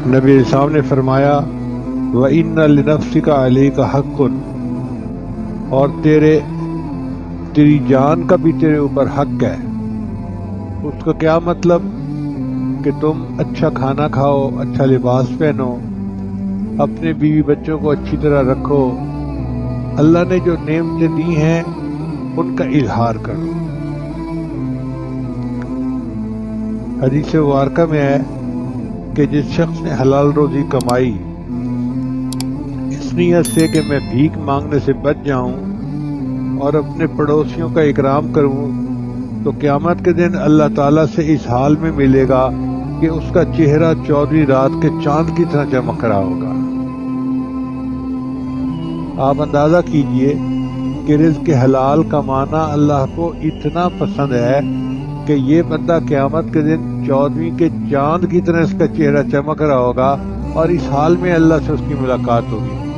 نبی اسلام نے فرمایا وَإِنَّ لِنَفْسِكَ عَلَيْكَ حَقٌّ، اور تیری جان کا بھی تیرے اوپر حق ہے۔ اس کا کیا مطلب؟ کہ تم اچھا کھانا کھاؤ، اچھا لباس پہنو، اپنے بیوی بچوں کو اچھی طرح رکھو، اللہ نے جو نعمتیں دی ہیں ان کا اظہار کرو۔ حدیث مبارکہ میں ہے کہ جس شخص نے حلال روزی کمائی اس نیت سے کہ میں بھیک مانگنے سے بچ جاؤں اور اپنے پڑوسیوں کا اکرام کروں، تو قیامت کے دن اللہ تعالیٰ سے اس حال میں ملے گا کہ اس کا چہرہ 14ویں رات کے چاند کی طرح چمک رہا ہوگا۔ آپ اندازہ کیجئے کہ رزق حلال کمانا اللہ کو اتنا پسند ہے کہ یہ بندہ قیامت کے دن 14ویں کے چاند کی طرح اس کا چہرہ چمک رہا ہوگا، اور اس حال میں اللہ سے اس کی ملاقات ہوگی۔